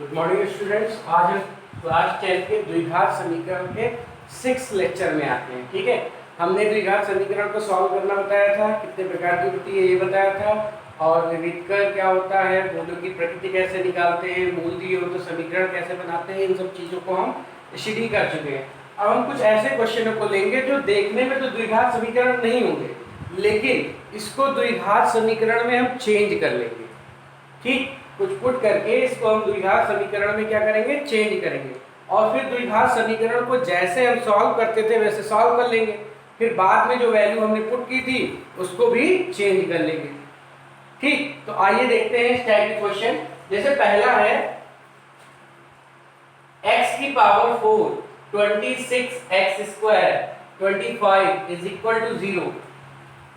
Good morning students. आज हम class 10 के द्विघात समीकरण के 6 लेक्चर में आते हैं। ठीक है, हमने द्विघात समीकरण को सॉल्व करना बताया था, कितने प्रकार की होती है ये बताया था, और विविधकर क्या होता है, मूलों की प्रकृति कैसे निकालते हैं, मूल दिए हो तो समीकरण कैसे बनाते हैं, इन सब चीज़ों को हम स्टडी कर चुके हैं। अब हम कुछ ऐसे क्वेश्चनों को लेंगे जो देखने में तो द्विघात समीकरण नहीं होंगे, लेकिन इसको द्विघात समीकरण में हम चेंज कर लेंगे। ठीक, कुछ पुट करके इसको हम द्विघात समीकरण में क्या करेंगे, चेंज करेंगे, और फिर द्विघात समीकरण को जैसे हम सॉल्व करते थे वैसे सॉल्व कर लेंगे। फिर बाद में जो वैल्यू हमने पुट की थी उसको भी चेंज कर लेंगे। ठीक, तो आइए देखते हैं इस टाइप के क्वेश्चन। जैसे पहला है x की power 4 26x² 25 is equal to 0,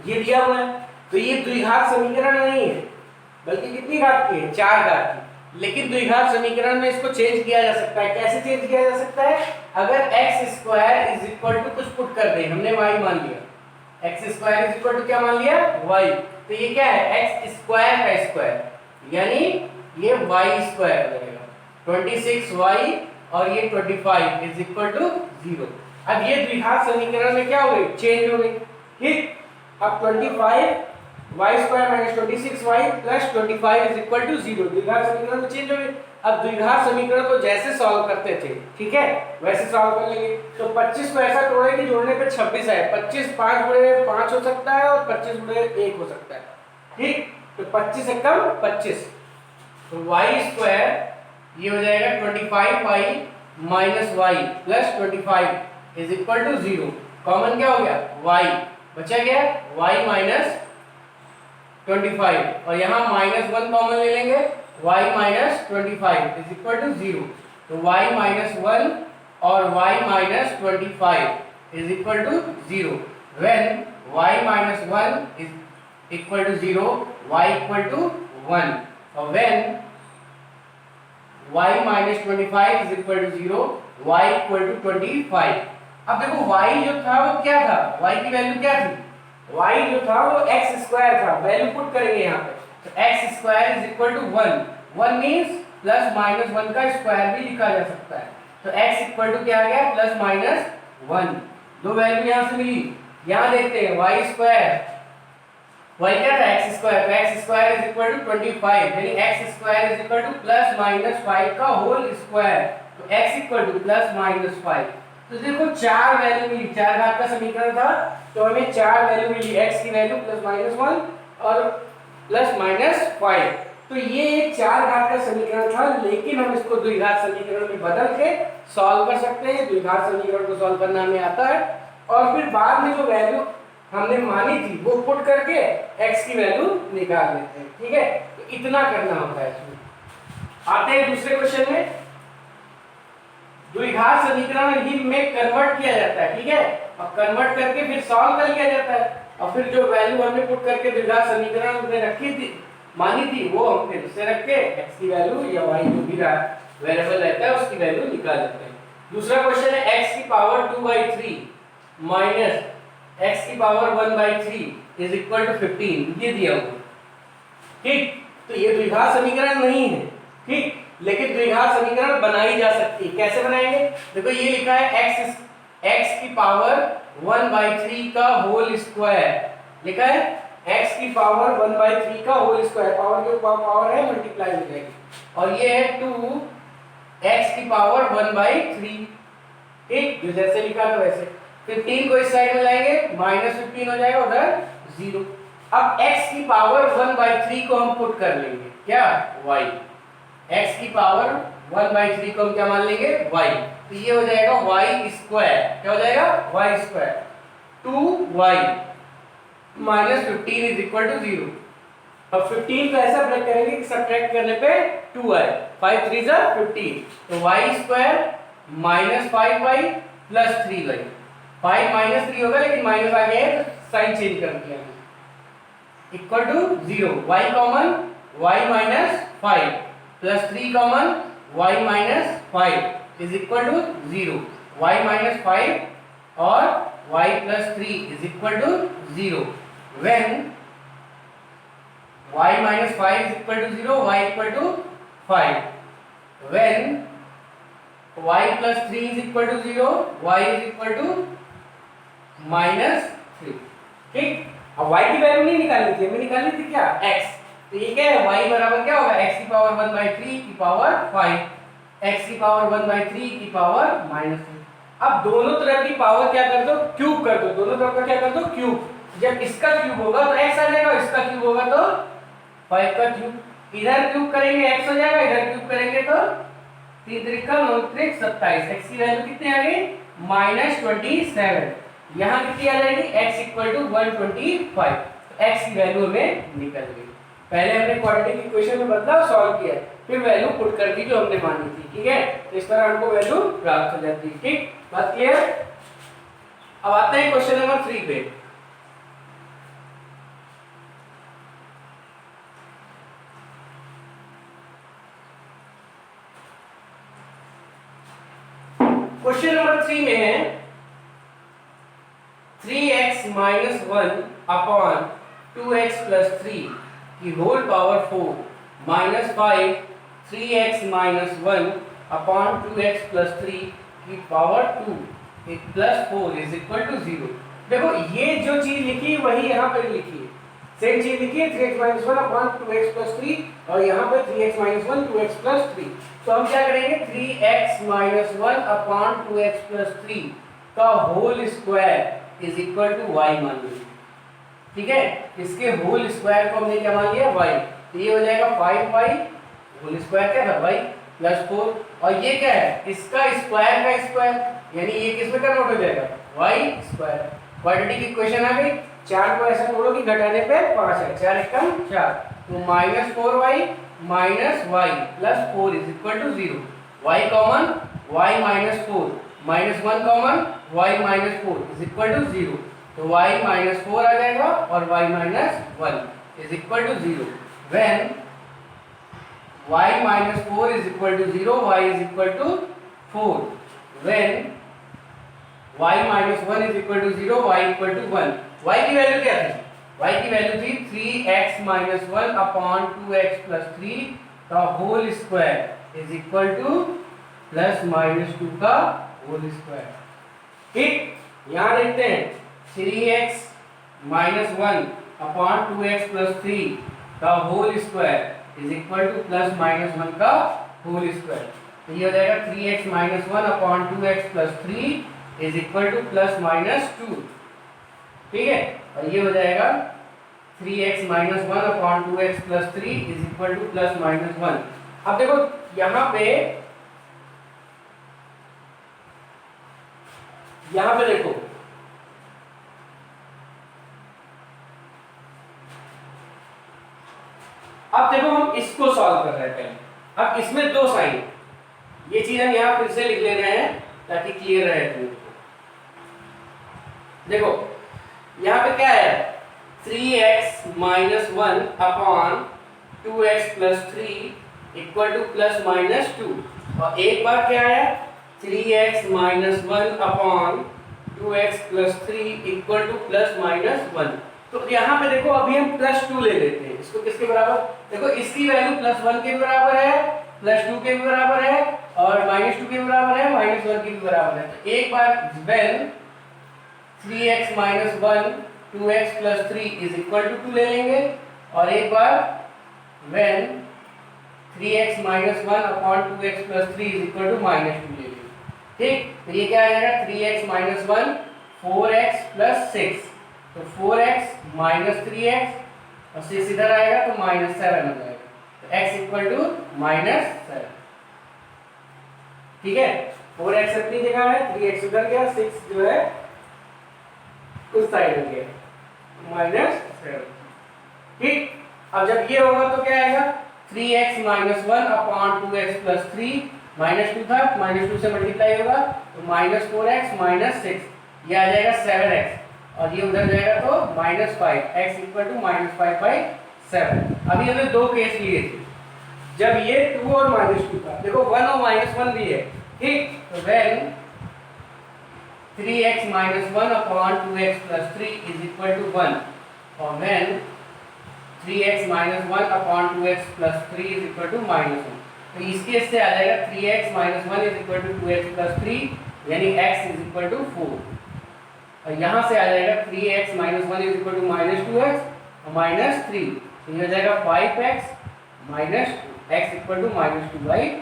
ये दिया हुआ है। तो ये द्विघात समीकरण नहीं है, बल्कि कितनी घात की है, 4 घात की। लेकिन द्विघात समीकरण में इसको चेंज किया जा सकता है। कैसे चेंज किया जा सकता है? अगर x² इज इक्वल टू कुछ पुट कर दें, हमने y मान लिया, x² इज इक्वल टू क्या मान लिया, y। तो ये क्या है, x² का स्क्वायर, यानी ये y² हो जाएगा। 26y और ये 25 इज इक्वल टू 0। अब ये द्विघात समीकरण में क्या हो गई, चेंज हो गई। ठीक, अब 25 y² minus 26y plus 25 is equal to 0, द्विघात समीकरण में चेंज हो गई। अब द्विघात समीकरण को जैसे सॉल्व करते थे, ठीक है, वैसे सॉल्व कर लेंगे। तो 25 को ऐसा तोड़े कि जोड़ने पे 26 आए। 25 5 गुणे 5 हो सकता है और 25 गुणे 1 हो सकता है। ठीक, तो 25 एकम 25, तो y² ये हो जाएगा 25y minus y plus 25 is equal to 0। Common क्या हो गया, y बचा गया, y माइनस 25, और यहाँ -1 कॉमन ले लेंगे, y minus 25 is equal to 0। तो y माइनस 1 और y minus 25 is equal to 0 when y minus 1 is equal to 0, y equal to 1, और when y minus 25 is equal to 0, y equal to 25। अब देखो y जो था वो क्या था, y की वैल्यू क्या थी, y जो था वो x² था। वैल्यू पुट करेंगे यहाँ पे, तो x² is equal to 1 means plus minus 1 का स्क्वायर भी लिखा जा सकता है। तो x इक्वल टू क्या आ गया, प्लस माइनस 1। दो वैल्यू यहाँ से मिली। यहाँ देखते हैं y² y क्या था, x², तो x² इज इक्वल टू 25, यानी x² is equal two plus minus 5 का होल स्क्वायर, तो x equal two plus minus 5। तो देखो 4 वैल्यू मिली, 4 घात का समीकरण था, तो हमें 4 वैल्यू मिली, x की वैल्यू प्लस माइनस 1 और प्लस माइनस 5। तो ये एक 4 घात का समीकरण था, लेकिन हम इसको द्विघात समीकरण में बदल के सॉल्व कर सकते हैं। द्विघात समीकरण को सॉल्व करना हमें आता है, और फिर बाद में जो वैल्यू हमने मानी थी वो पुट करके x की वैल्यू निकाल लेते हैं। ठीक है, तो इतना करना होता है इसमें। आते हैं दूसरे क्वेश्चन में। द्विघात समीकरण ही में कन्वर्ट किया जाता है, ठीक है, और कन्वर्ट करके फिर सॉल्व कर लिया जाता है, और फिर जो वैल्यू हमने पुट करके द्विघात समीकरण में रखी थी, मानी थी, वो हम फिर से रख के x की वैल्यू या y जो भी वेरिएबल रहता है उसकी वैल्यू निकाल लेते हैं। दूसरा क्वेश्चन है x की पावर 2/3 माइनस x की पावर 1/3 इज इक्वल टू 15, ये दिया हुआ। ठीक, तो ये द्विघात समीकरण नहीं है, ठीक, लेकिन द्विघात समीकरण बनाई जा सकती है। कैसे बनाएंगे, देखो ये लिखा है x की पावर 1/3 का होल स्क्वायर, लिखा है x की पावर 1/3 का होल स्क्वायर, पावर के ऊपर पावर है, मल्टीप्लाई हो जाएगी, और ये है 2x की पावर 1/3। ठीक, जो जैसे लिखा था वैसे। 15 को इस साइड में लाएंगे, -15 हो जाएगा, उधर 0। अब x की पावर 1/3 को हम पुट कर लेंगे, क्या, y। x की पावर 1/3 को हम क्या मान लेंगे, y। तो ये हो जाएगा y², क्या हो जाएगा, y², 2y minus 15 is equal to 0। अब 15 को ऐसा ब्रेक करेंगे कि सब्ट्रैक्ट करने पे 2 आए, 5 3 जा 15, तो y² minus 5y plus 3y, 5 minus 3 होगा, लेकिन माइनस आ गया है तो साइन चेंज कर दिया, equal to 0। y common, y minus 5 plus 3 common, y minus 5 is equal to 0। y minus 5 और y plus 3 is equal to 0 when y minus 5 is equal to 0, y equal to 5. When y plus 3 is equal to 0, y is equal to -3। ठीक, अब y की value नहीं निकालनी थी, हमें निकालनी थी क्या, x। तो ये क्या है, y बराबर क्या होगा, x की पावर 1/3 की पावर 5, x की पावर 1/3 की पावर -3। अब दोनों तरफ की पावर क्या कर दो, क्यूब कर दो, दोनों तरफ का क्या कर दो, क्यूब। जब इसका क्यूब होगा तो x आ जाएगा, इसका क्यूब होगा तो 5 का क्यूब। इधर क्यूब करेंगे x हो जाएगा, इधर क्यूब करेंगे तो 3 त्रिका 9 त्रिक 27। x की वैल्यू कितनी आ गई, -27। यहाँ कितनी आ जाएगी, x इक्वल टू 125। तो x की वैल्यू हमें निकल गई। पहले हमने क्वाड्रेटिक इक्वेशन में बदलाव सॉल्व किया, फिर वैल्यू पुट कर दी जो हमने मानी थी। ठीक है, तो इस तरह हमको वैल्यू प्राप्त हो जाती है। ठीक, बात क्लियर। अब आते हैं क्वेश्चन नंबर 3 पे। क्वेश्चन नंबर 3 में है 3x - 1 अपॉन 2x + 3 की whole power 4 -5 3x - 1 upon 2x + 3 की पावर 2 + 4 इज इक्वल टू 0। देखो ये जो चीज लिखी वही यहाँ पर लिखी है, सेम चीज लिखी है 3x - 1 अपॉन 2x + 3 और यहाँ पर 3x - 1 2x + 3। तो हम क्या करेंगे, 3x - 1 अपॉन 2x + 3 का whole square is equal to y मान लीजिए। ठीक है, इसके होल स्क्वायर को हमने क्या मान लिया, y। तो ये हो जाएगा 5y, होल स्क्वायर क्या था, y + 4, और ये क्या है, इसका स्क्वायर का स्क्वायर, यानी ये किस में कन्वर्ट हो जाएगा, y²। क्वाड्रेटिक इक्वेशन आ गई। 4 को ऐसा जोड़ो कि घटाने पे 5 है, 4 एकम 4, तो -4y - y + 4 is equal to 0। y common, y - 4, -1 common, y - 4 is equal to 0। तो y - 4 आ जाएगा और y - 1 is equal to 0। When y - 4 is equal to 0, y is equal to 4। When y - 1 is equal to 0, y equal to 1। y की value क्या थी, y की value थी 3x - 1 upon 2x + 3 का whole square is equal to +-2 का whole square. ठीक, यहाँ देखते हैं 3x - 1 अपॉन 2x + 3 का whole square is equal to +-1 का होल स्क्वायर। तो ये हो जाएगा 3x - 1 upon 2x + 3 is equal to +-2। ठीक है, और ये हो जाएगा 3x - 1 upon 2x + 3 is equal to +-1। अब देखो यहाँ पे देखो, अब देखो हम इसको सॉल्व कर रहे हैं पहले। अब इसमें 2 साइन, ये चीज हम यहाँ फिर से लिख ले रहे हैं ताकि क्लियर रहे तुमको। देखो यहाँ पे क्या है, 3x - 1 upon 2x + 3 equal to +-2, और एक बार क्या है 3x - 1 upon 2x + 3 equal to +-1। तो यहाँ पे देखो अभी हम +2 ले लेते हैं, इसको किसके बराबर, देखो इसकी वैल्यू +1 के भी बराबर है, +2 के भी बराबर है, और -2 के भी बराबर है, -1 के भी बराबर है। तो एक बार when 3x - 1 2x + 3 is equal to 2 ले लेंगे, और एक बार when 3x - 1 upon 2x + 3 is equal to -2 ले लेंगे। ठीक, तो ये क्या आ जाएगा 3x - 1 4x + 6, तो 4x - 3x और 6 इधर आएगा तो -7 हो जाएगा, तो x इक्वल टू -7। ठीक है, 4x अपनी जगह है, 3x उधर गया, 6 जो है उस साइड हो गया -7। ठीक, अब जब ये होगा तो क्या आएगा 3x - 1 अपॉन 2x + 3, -2 था, -2 से मल्टीप्लाई होगा तो -4x - 6, ये आ जाएगा 7x, और ये उधर जाएगा तो -5, x इक्वल टू -5/7। अभी हमने 2 केस लिए थे, जब ये 2 और -2 था, देखो 1 और -1 भी है। ठीक, तो when 3x - 1 upon 2x + 3 is equal to 1, और when 3x - 1 upon 2x + 3 is equal to -1। तो इस केस से आ जाएगा 3x minus 1 is equal to 2x plus 3 यानी x इज इक्वल टू 4। और यहाँ से आ जाएगा 3x minus 1 is equal to minus 2x और माइनस 3, तो ये हो जाएगा 5x minus x equal to minus 2/5।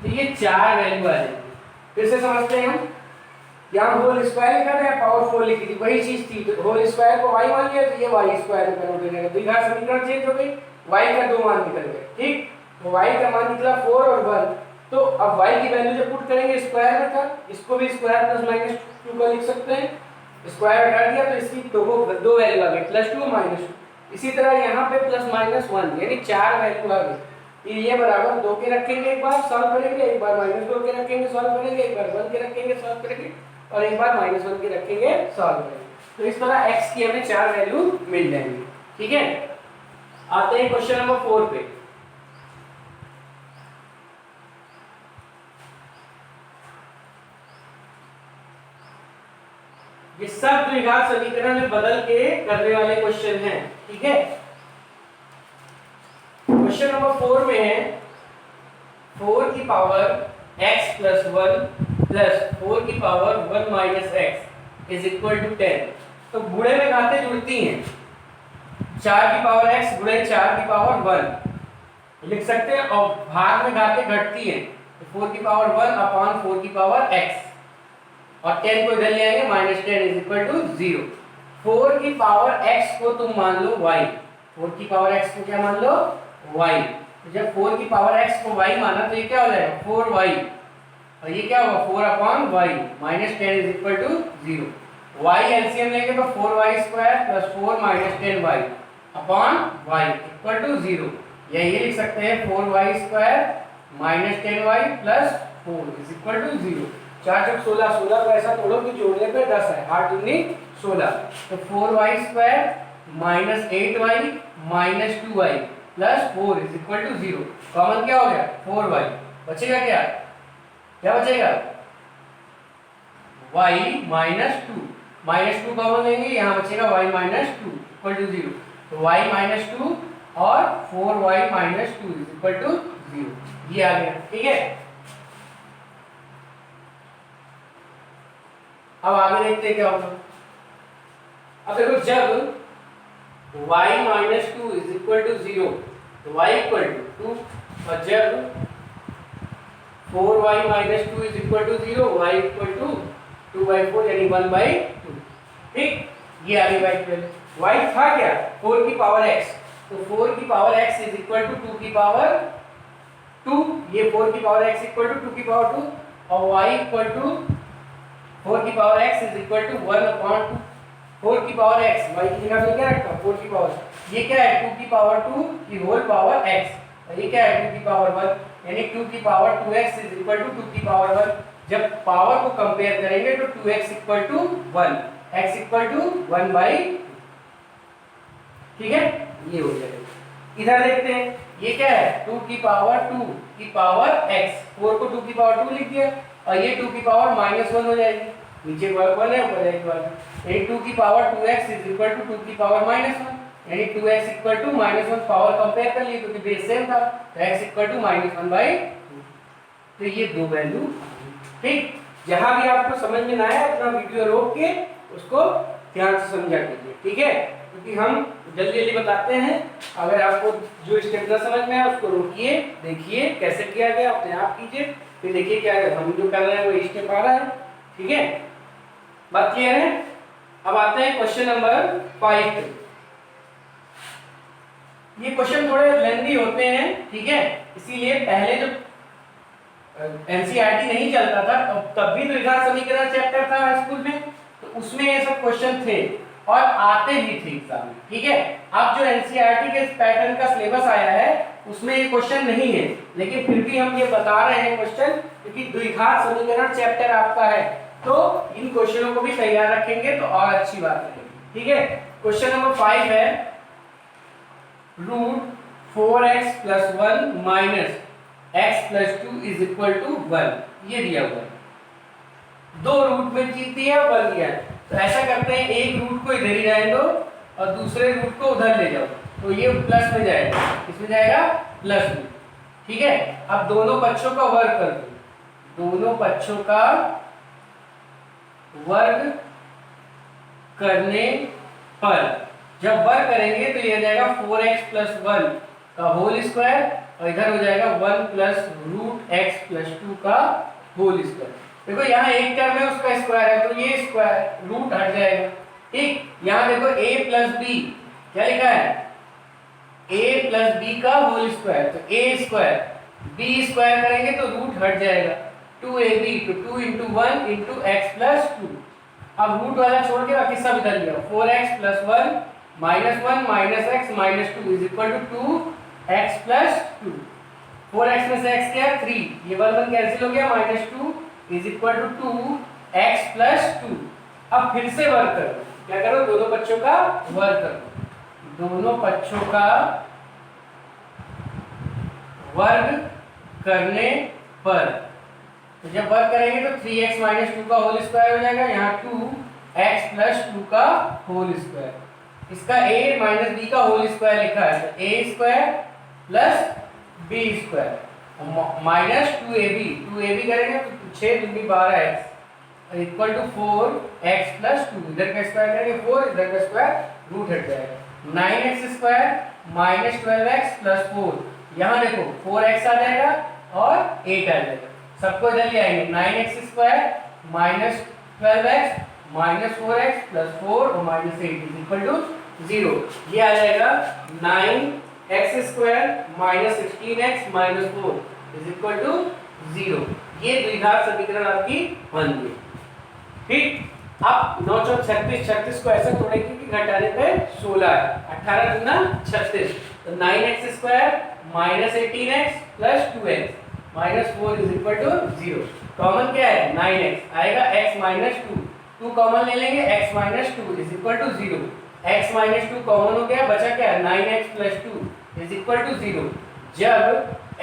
तो ये 4 वैल्यू आ जाएगी। फिर से समझते हैं हम, यहाँ होल स्क्वायर लिखा था, पावर 4 लिखी थी, वही चीज थी। तो होल स्क्वायर को y मान लिया तो ये y स्क्वायर में कन्वर्ट हो जाएगा। द्विघात समीकरण चेंज हो गई, y का 2 मान निकल गए। ठीक, तो y का मान निकला 4 और 1। तो अब y की वैल्यू जब पुट करेंगे स्क्वायर में था, इसको भी स्क्वायर प्लस माइनस 2 का लिख सकते हैं। स्क्वायर हटा दिया तो इसकी दो वैल्यू आ गई, +2 -2। इसी तरह यहाँ पे प्लस माइनस 1 यानी 4 वैल्यू आ गई। ये बराबर 2 के रखेंगे, एक बार सॉल्व करेंगे, एक बार -2 के रखेंगे सॉल्व करेंगे, एक बार 1 के रखेंगे सॉल्व करेंगे और एक बार -1 के रखेंगे सॉल्व करेंगे। तो इस तरह x की हमें 4 वैल्यू मिल जाएंगी। ठीक है, आते हैं क्वेश्चन नंबर 4 पे। ये सब द्विघात समीकरण में बदल के करने वाले क्वेश्चन हैं। ठीक है, क्वेश्चन नंबर 4 में है 4 की पावर x प्लस 1 प्लस 4 की power 1 minus x is equal to 10। तो गुणे में घातें जुड़ती हैं, 4 की पावर x गुणे 4 की पावर 1 लिख सकते हैं, और भाग में घातें घटती हैं, तो 4 की पावर 1 अपॉन 4 की पावर x और 10 को इधर ले आएंगे, -10 इज इक्वल टू 0। 4 की पावर x को तुम मान लो y, 4 की पावर x को क्या मान लो y। तो जब 4 की पावर x को y माना तो ये क्या हो जाएगा 4y, और ये क्या होगा 4 upon y, -10 is equal to 0। y LCM लेंगे तो 4y square plus 4 10y upon y equal to 0। या ये लिख सकते हैं 4y square -10y plus 4 is equal to 0। 4 × 16 16 को ऐसा तोड़ो कि जोड़ने पे 10 है, 8 दूनी 16। तो 4y square -8y -2y plus 4 is equal to 0। Common क्या हो गया 4y, बचेगा क्या, क्या बचेगा y -2 कॉमन लेंगे, यहाँ बचेगा y -2 इक्वल टू 0। तो y -2 और 4y -2 इज इक्वल टू 0, ये आ गया। ठीक है, अब आगे देखते हैं क्या होगा। अब देखो जब y -2 इज इक्वल टू 0 तो y इक्वल टू 2, और जब 4y -2 is equal to 0 y equal to 2/4 यानी 1/2। ठीक, ये आ गई y इक्वल, y था क्या 4 की पावर x, तो 4 की power x is equal to 2 की पावर 2, ये 4 की पावर x इक्वल टू 2 की पावर 2, और y इक्वल टू 4 की power x is equal to 1/2। 4 की पावर x, y की जगह पे क्या रखा 4 की पावर, ये क्या है 2 की पावर 2 की होल पावर x, और ये क्या है 2 की पावर 1 यानी 2 की power 2x is equal to 2 की पावर 1। जब पावर को कंपेयर करेंगे तो 2x equal to 1, x equal to 1/2। ठीक है, ये हो जाएगा। इधर देखते हैं, ये क्या है 2 की पावर 2 की पावर x, 4 को 2 की पावर 2 लिख दिया, और ये 2 की पावर -1 हो जाएगी, नीचे 1 है ऊपर जाएगी 1, यानी 2 की power 2x is equal to 2 की पावर -1 यानी 2x equal to -1। Power compare कर लिए क्योंकि बेस सेम था, तो x इक्वल टू -1/2। तो ये दो वैल्यू। ठीक, जहां भी आपको समझ में ना आए अपना वीडियो रोक के उसको ध्यान से समझा कीजिए। ठीक है, क्योंकि हम जल्दी जल्दी बताते हैं, अगर आपको जो स्टेप ना समझ में आए उसको रोकिए, देखिए कैसे किया गया, अपने आप कीजिए, फिर देखिए क्या है हम जो कर रहे हैं वो स्टेप आ रहा है। ठीक है, बात क्लियर है। अब आते हैं क्वेश्चन नंबर 5 पे। ये क्वेश्चन थोड़े लेंथी होते हैं, ठीक है, इसीलिए पहले जो एनसीईआरटी नहीं चलता था तब भी द्विघात समीकरण चैप्टर था स्कूल में, तो उसमें ये सब क्वेश्चन थे और आते भी थे एग्जाम में। ठीक है, अब जो एनसीईआरटी के पैटर्न का सिलेबस आया है उसमें ये क्वेश्चन नहीं है, लेकिन फिर भी हम ये बता रहे हैं क्वेश्चन, क्योंकि द्विघात समीकरण चैप्टर आपका है तो इन क्वेश्चनों को भी तैयार रखेंगे तो और अच्छी बात रहेगी। ठीक है, क्वेश्चन नंबर 5 है √4x + 1 - x + 2 is equal to 1। ये दिया हुआ है, दो रूट में चीज दिया 1 दिया है, तो ऐसा करते हैं एक रूट को इधर ही रहने दो और दूसरे रूट को उधर ले जाओ, तो ये प्लस में जाएगा, इसमें जाएगा +2। ठीक है। अब दोनों पक्षों का वर्ग कर दो, दोनों पक्षों का वर्ग करने पर जब वर्ग करेंगे तो ये हो जाएगा 4x प्लस 1 का होल स्क्वायर और इधर हो जाएगा 1 प्लस रूट एक्स प्लस 2 का होल स्क्वायर। देखो यहाँ एक टर्म है उसका स्क्वायर है तो ये स्क्वायर रूट हट जाएगा। ठीक, यहाँ देखो a प्लस बी क्या लिखा है, a प्लस बी का होल स्क्वायर, तो a स्क्वायर b स्क्वायर करेंगे तो रूट हट जाएगा 2ab, तो 2 इंटू 1 इंटू एक्स प्लस 2। अब रूट वाला छोड़ के बाकी सब इधर लिया, 4x plus 1 minus 1 minus x minus 2 is equal to 2x plus 2। 4x में से x क्या है 3, ये 1 1 कैंसिल हो गया, minus 2 is equal to 2x plus 2। अब फिर से वर्ग करो, क्या करो, दोनों पक्षों का वर्ग करो, दोनों पक्षों का वर्ग करने पर तो जब वर्ग करेंगे तो 3x माइनस 2 का होल स्क्वायर हो जाएगा, यहाँ 2x प्लस 2 का होल स्क्वायर। इसका a माइनस b का होल स्क्वायर लिखा है तो a square plus b square minus 2ab करेंगे तो 6 दूनी 12x equal to 4x plus 2, इधर का स्क्वायर करेंगे 4, इधर का स्क्वायर रूट हट जाएगा, 9x square minus 12x plus 4, यहाँ देखो 4x आ जाएगा और 8 आ जाएगा, सबको इधर ले आएंगे, 9x square minus 12x minus 4x plus 4 और माइनस 8 इज इक्वल टू 0। ये आ जाएगा 9x square minus 16x minus 4 is equal to 0। ये द्विघात समीकरण आपकी बन गई। ठीक, अब 9 चौक 36, 36 को ऐसे तोड़ेंगे कि घटाने पे 16 है, 18 दूना 36, तो 9x square minus 18x plus 2x minus 4 is equal to 0। Common क्या है 9x आएगा, x माइनस 2 कॉमन ले लेंगे, x minus 2 is equal to 0, x minus 2 common हो गया, बचा क्या 9x plus 2 is equal to 0। जब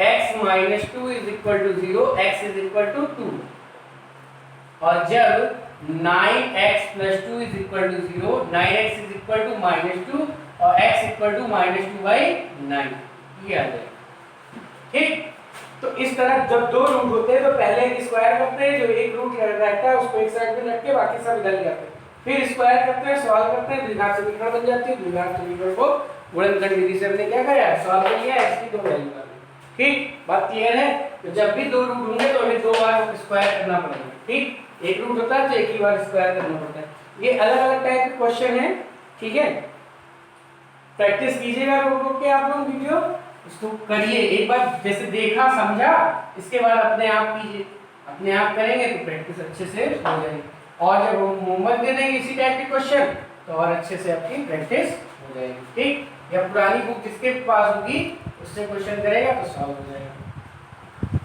x minus 2 is equal to 0, x is equal to 2, और जब 9x plus 2 is equal to 0, 9x is equal to minus 2 और x equal to minus 2 by 9, ये आ जाएगा। ठीक, तो इस तरह जब दो रूट होते हैं तो पहले एक स्क्वायर करते हैं, जो एक रूट रहता है उसको एक साइड में रख के बाकी सब इधर ले जाते हैं, फिर स्क्वायर करते हैं, सॉल्व करते हैं, द्विघात समीकरण बन जाती है। द्विघात समीकरण को गुणनखंड विधि से हमने क्या किया, सॉल्व कर लिया, x की दो वैल्यू कर ली। ठीक, बात क्लियर है। तो जब भी दो रूट होंगे तो हमें 2 बार स्क्वायर करना पड़ेगा। ठीक, एक रूट होता है तो एक ही बार स्क्वायर करना पड़ता है। ये अलग अलग टाइप के क्वेश्चन है। ठीक है, प्रैक्टिस कीजिएगा रोक रोक के आप लोग वीडियो, इसको करिए एक बार, जैसे देखा समझा, इसके बाद अपने आप कीजिए, अपने आप करेंगे तो प्रैक्टिस अच्छे से हो जाएगी। और जब हम होमवर्क दे देंगे इसी टाइप के क्वेश्चन तो और अच्छे से आपकी प्रैक्टिस हो जाएगी। ठीक, या पुरानी बुक जिसके पास होगी उससे क्वेश्चन करेगा तो सॉल्व हो जाएगा।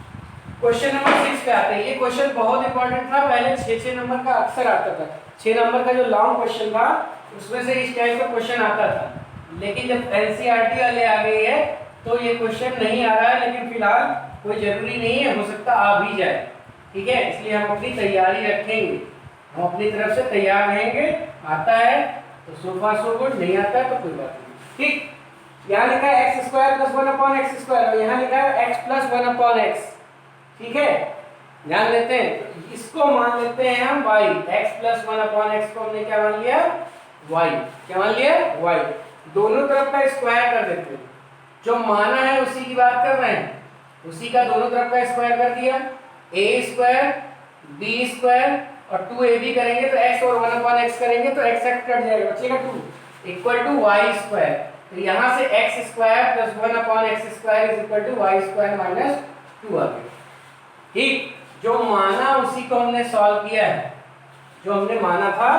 क्वेश्चन नंबर 6 पे आते हैं। ये क्वेश्चन बहुत इंपॉर्टेंट था, पहले 6 नंबर का अक्सर आता था। 6 नंबर का जो लॉन्ग क्वेश्चन था उसमें से इस टाइप का क्वेश्चन आता था, लेकिन जब एनसीईआरटी वाले आ गई है तो ये क्वेश्चन नहीं आ रहा है, लेकिन फिलहाल कोई जरूरी नहीं है, हो सकता आ भी जाए। ठीक है, इसलिए हम अपनी तैयारी रखेंगे, हम अपनी तरफ से तैयार रहेंगे। आता है तो सो फार सो गुड, नहीं आता है तो कोई बात नहीं। ठीक, यहाँ लिखा है x square plus 1 upon x square और यहाँ लिखा है एक्स प्लस 1 अपॉन एक्स। ठीक है, ध्यान देते हैं, तो इसको मान लेते हैं हम y, x plus 1 upon x को हमने क्या मान लिया, y। क्या मान लिया, y। दोनों तरफ का स्क्वायर कर देते हैं, जो माना है उसी की बात कर रहे हैं, उसी का दोनों तरफ का स्क्वायर कर दिया, a स्क्वायर b स्क्वायर और 2ab करेंगे तो x और 1 अपॉन एक्स करेंगे तो x कट जाएगा, बचेगा 2 इक्वल टू y स्क्वायर। तो यहाँ से x square plus 1 upon x square is equal to y square minus 2 आ गया। ठीक, जो माना उसी को हमने सॉल्व किया है, जो हमने माना था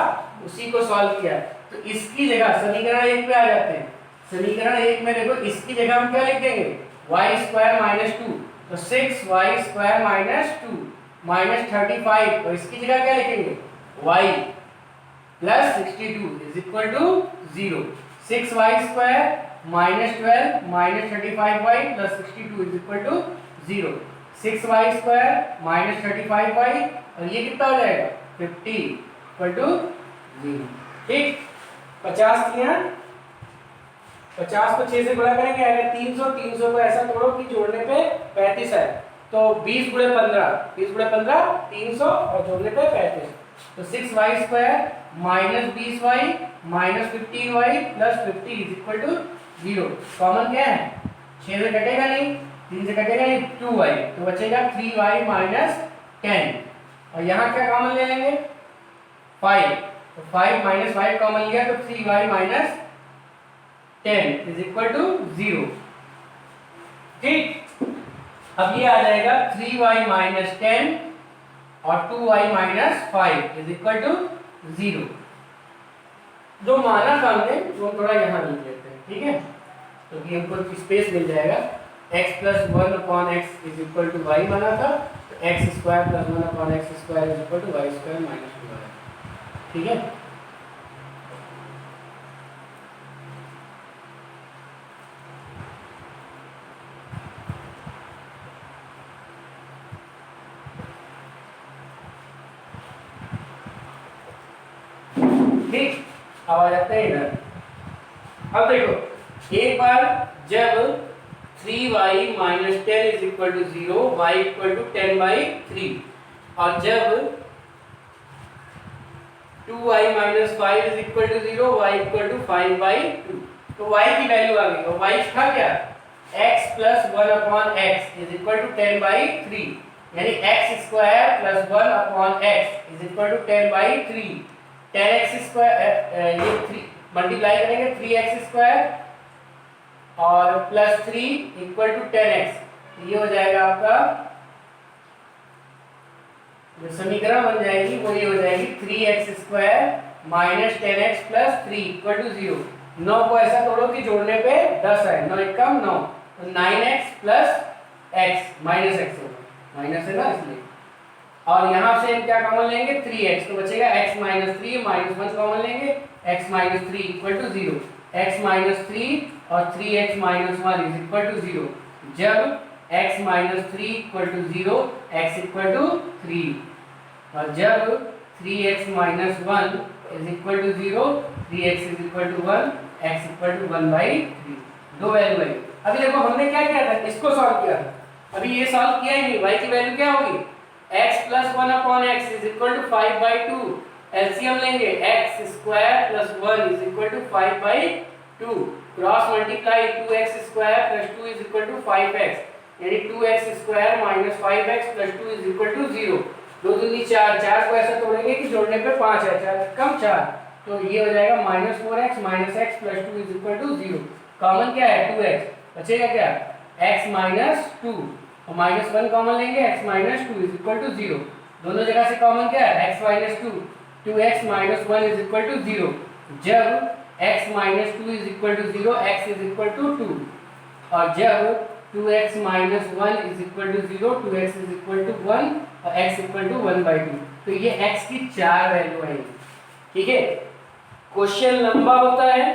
उसी को सॉल्व किया। तो इसकी जगह समीकरण 1 पे आ जाते हैं। समीकरण 1 में देखो इसकी जगह हम क्या लिख देंगे, y स्क्वायर माइनस 2, तो 6y स्क्वायर माइनस 2 माइनस 35, और इसकी जगह क्या लिखेंगे, y plus 62 is equal to 0। 6y square minus 12 minus 35y plus 62 is equal to 0। 6y square minus 35y और ये कितना हो जाएगा 50 इक्वल टू 0। ठीक, 50 दिया 50 को 6 से गुणा करेंगे आएगा 300, 300 को ऐसा तोड़ो कि जोड़ने पे 35 है, तो 20 गुणे 15, 20 गुणे 15 300 और जोड़ने पे 35, तो 6y square minus 20y minus 15y plus 50 is equal to 0। Common क्या है, 6 से कटेगा नहीं, 3 से कटेगा नहीं, 2y, तो बचेगा 3y माइनस 10, और यहाँ क्या कॉमन ले लेंगे 5, तो 5 माइनस 5 कॉमन लिया तो 3y minus 10 is equal to 0। ठीक, अब ये आ जाएगा 3y माइनस 10 और 2y minus 5 is equal to 0। जो माना था हमने वो थोड़ा यहाँ लिख लेते हैं, ठीक है, तो कि हमको स्पेस मिल जाएगा। x plus 1 upon x is equal to y माना था, तो x square plus 1 upon x square is equal to y square minus 2y, ठीक है। ठीक, अब आ जाते हैं इधर। अब देखो एक बार जब 3y minus 10 is equal to 0, y equal to 10/3, और जब 2y minus 5 is equal to 0, y equal to 5/2, तो y की वैल्यू आ गई, और y था क्या, x plus 1 upon x is equal to 10/3, यानी x square plus 1 upon x is equal to 10/3, 10x square ये 3 मल्टीप्लाई करेंगे 3x स्क्वायर और प्लस 3 इक्वल टू 10x, ये हो जाएगा आपका जो समीकरण बन जाएगी वो ये हो जाएगी 3x square minus 10x plus 3 equal to 0। 9 को ऐसा तोड़ो कि जोड़ने पे 10 है, 9 एकम 9, तो 9x plus x minus x होगा, माइनस है ना इसलिए, और यहाँ से हम क्या कॉमन लेंगे 3x, तो बचेगा x माइनस 3 माइनस 1 कॉमन लेंगे, x minus 3 equal to 0, x minus 3 और 3x minus 1 is equal to 0, जब x minus 3 equal to 0, x equal to 3, और जब 3x minus 1 is equal to 0, 3x is equal to 1, x equal to 1/3, दो value है। अभी देखो हमने क्या किया था, इसको सॉल्व किया था, अभी ये सॉल्व किया ही नहीं, y की वैल्यू क्या होगी, x plus 1 upon x is equal to 5/2, LCM लेंगे x square plus 1 is equal to 5/2, cross multiply 2x square plus 2 is equal to 5x, यानी 2x square minus 5x plus 2 is equal to 0, 2 दूनी 4, 4 को ऐसा तोड़ेंगे कि जोड़ने पे 5 है, 4 कम 4, तो ये हो जाएगा minus 4x minus x plus 2 is equal to 0, common क्या है 2x, बचेगा क्या x माइनस 2, और माइनस 1 कॉमन लेंगे, x minus 2 is equal to 0, दोनों जगह से कॉमन क्या है x minus 2, 2x minus 1 is equal to 0, जब x minus 2 is equal to 0, x is equal to 2, और जब 2x minus 1 is equal to 0, 2x is equal to 1 और x equal to 1/2, तो ये x की 4 वैल्यू है, ठीक है। क्वेश्चन लंबा होता है,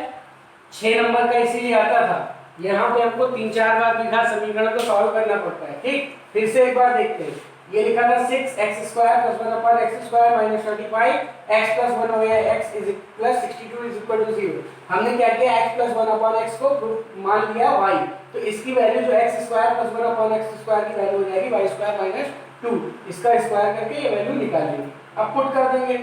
6 नंबर का इसीलिए आता था, यहाँ पे हमको 3-4 बार द्विघात समीकरण को सॉल्व करना पड़ता है, ठीक। फिर से एक बार देखते हैं, ये लिखा था 6x square plus 1 upon x square minus 25, x plus 1 हो गया x is plus 62 is equal to 0, हमने क्या किया x प्लस 1 अपॉन x को मान लिया y, तो इसकी वैल्यू जो x square plus 1 upon x square की वैल्यू हो जाएगी y स्क्वायर माइनस 2, इसका स्क्वायर करके ये वैल्यू निकाल लेंगे, अब पुट कर देंगे,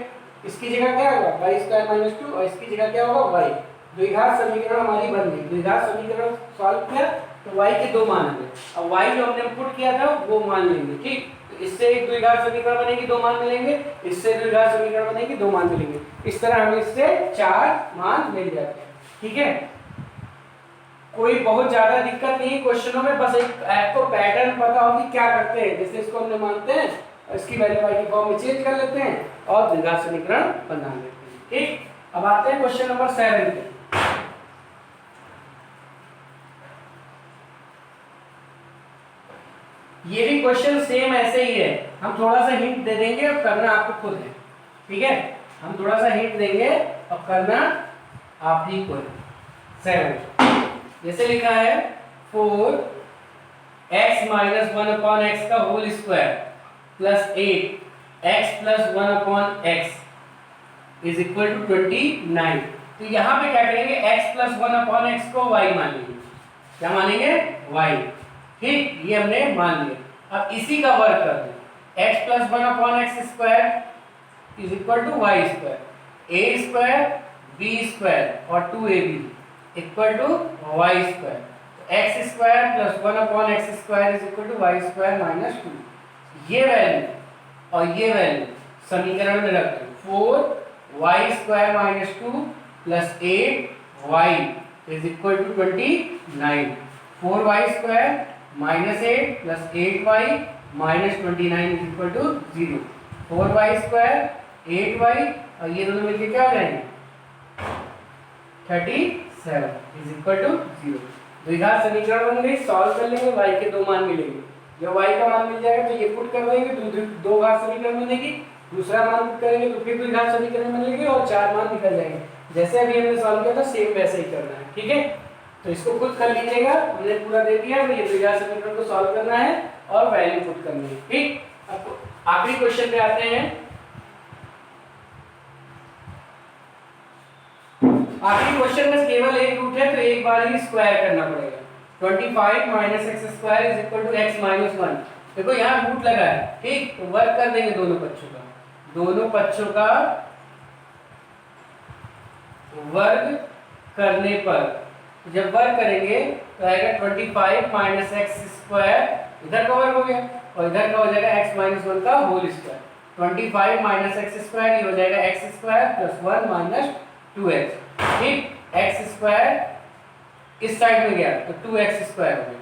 इसकी जगह क्या होगा y स्क्वायर माइनस 2 और इसकी जगह क्या होगा y, द्विघात समीकरण हमारी बन गई, द्विघात समीकरण सॉल्व किया तो y के दो मान आ गए, अब y जो हमने पुट किया था वो मान लेंगे, ठीक। तो इससे एक द्विघात समीकरण बनेगी, दो मान मिलेंगे, इससे द्विघात समीकरण बनेगी, दो मान मिलेंगे, इस तरह हमें इससे 4 मान मिल जाते हैं, ठीक है। कोई बहुत ज्यादा दिक्कत नहीं है क्वेश्चनों में, बस एक आपको पैटर्न पता हो कि क्या करते हैं, जैसे इसको हमने मानते हैं इसकी वैल्यू y की फॉर्म में चेंज कर लेते हैं और द्विघात समीकरण बना लेते हैं, ठीक। अब आते हैं क्वेश्चन नंबर 7 पे। ये भी क्वेश्चन सेम ऐसे ही है, हम थोड़ा सा हिंट दे देंगे और करना आपको खुद है, ठीक है। हम थोड़ा सा हिंट देंगे और करना आप ही को है। 7 जैसे लिखा है 4x माइनस 1 अपॉन एक्स का whole square plus 8x plus 1 upon x is equal to 29, तो यहाँ पे क्या करेंगे, x प्लस 1/x को y मान लेंगे। क्या मानेंगे, y। ठीक, ये हमने मान लिया। अब इसी का वर्ग कर दें, x plus 1/x square is equal to y square, a square b square और 2ab equal to y square. X square plus 1/x square is equal to y square minus 2। ये वैल्यू और ये वैल्यू समीकरण में रख दो। 4y square minus 2 plus 8y is equal to 29। 4y square minus 8 plus 8y minus 29 is equal to 0। 4y square 8y और ये दोनों मिलके क्या हो जाएंगे, 37 इज इक्वल टू 0। द्विघात समीकरण बन गई, सॉल्व कर लेंगे, y के दो मान मिलेंगे। जब y का मान मिल जाएगा तो ये पुट कर देंगे, दो घात समीकरण बनेगी, दूसरा मान पुट करेंगे तो फिर द्विघात समीकरण बनेगी और चार मान निकल जाएंगे। जैसे अभी हमने सॉल्व किया था सेम वैसे ही करना है, ठीक है। तो इसको खुद कर लीजिएगा, हमने पूरा दे दिया। तो ये द्विघात समीकरण को सॉल्व करना है और वैल्यू पुट करनी है, ठीक। अब आखिरी क्वेश्चन पे आते हैं। आखिरी क्वेश्चन में केवल एक रूट है तो एक बार ही स्क्वायर करना पड़ेगा। 25 minus x square is equal to x minus 1। देखो यहाँ रूट लगा है, ठीक। तो वर्ग कर देंगे दोनों पक्षों का, दोनों पक्षों का वर्ग करने पर जब वर्ग करेंगे तो आएगा 25 माइनस एक्स स्क्वायर, इधर का वर्ग हो गया और इधर का हो जाएगा एक्स माइनस 1 का whole square. 25 minus x square ये हो जाएगा x square plus 1 minus 2x, ठीक। एक्स स्क्वायर इस साइड में गया तो 2x स्क्वायर हो गया,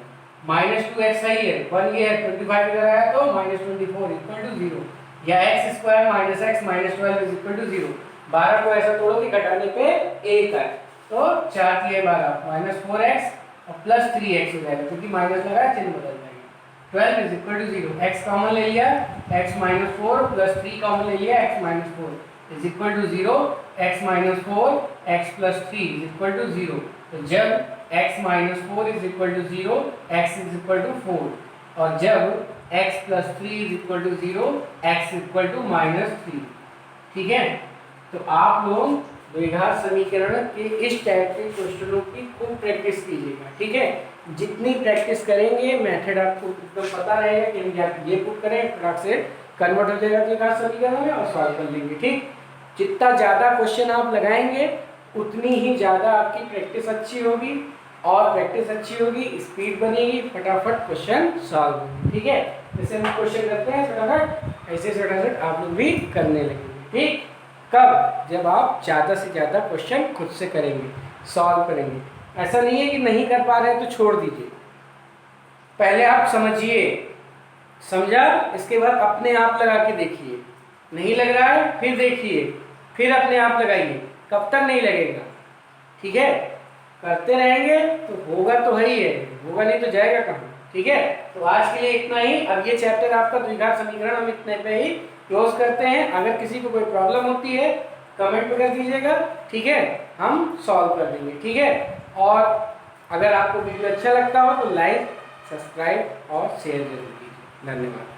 माइनस 2x सही है, 1 ये है, 25 इधर आया तो माइनस 24 इक्वल टू 0, या x square minus x minus 12 is equal to 0। 12 को ऐसा तोड़ो कि घटाने पे 1 आए, तो 4 के 12 माइनस 4x और प्लस 3x हो जाएगा, क्योंकि माइनस लगा है चिन्ह बदल जाएगा। 12 is equal to 0, x common ले लिया, x माइनस 4 प्लस 3 कॉमन ले लिया, x minus 4 is equal to 0, x minus 4 x plus 3 is equal to 0। तो जब x minus 4 is equal to 0, x is equal to 4, और जब x plus 3 is equal to 0, x equal to minus 3, ठीक है। तो आप लोग द्विघात समीकरण के इस टाइप के क्वेश्चनों की खूब प्रैक्टिस कीजिएगा, ठीक है। जितनी प्रैक्टिस करेंगे मेथड आपको एकदम पता रहेगा कि हम ये पुट करें, फटाक से कन्वर्ट हो जाएगा द्विघात समीकरण में और सॉल्व कर लेंगे, ठीक। जितना ज़्यादा क्वेश्चन आप लगाएंगे उतनी ही ज़्यादा आपकी प्रैक्टिस अच्छी होगी, और प्रैक्टिस अच्छी होगी स्पीड बनेगी, फटाफट क्वेश्चन सॉल्व होंगे, ठीक है। जैसे हम क्वेश्चन करते हैं फटाफट, ऐसे फटाफट आप लोग भी करने लगेंगे, ठीक। कब, जब आप ज़्यादा से ज़्यादा क्वेश्चन खुद से करेंगे, सॉल्व करेंगे। ऐसा नहीं है कि नहीं कर पा रहे हैं तो छोड़ दीजिए, पहले आप समझिए, समझा, इसके बाद अपने आप लगा के देखिए, नहीं लग रहा है फिर देखिए, फिर अपने आप लगाइए, कब तक नहीं लगेगा, ठीक है। करते रहेंगे तो होगा, तो है ही है, होगा नहीं तो जाएगा कहाँ, ठीक है। तो आज के लिए इतना ही। अब ये चैप्टर आपका द्विघात समीकरण हम इतने पे ही क्लोज करते हैं। अगर किसी को कोई प्रॉब्लम होती है कमेंट में कर दीजिएगा, ठीक है, हम सॉल्व कर देंगे, ठीक है। और अगर आपको वीडियो अच्छा लगता हो तो लाइक, सब्सक्राइब और शेयर जरूर कीजिए। धन्यवाद।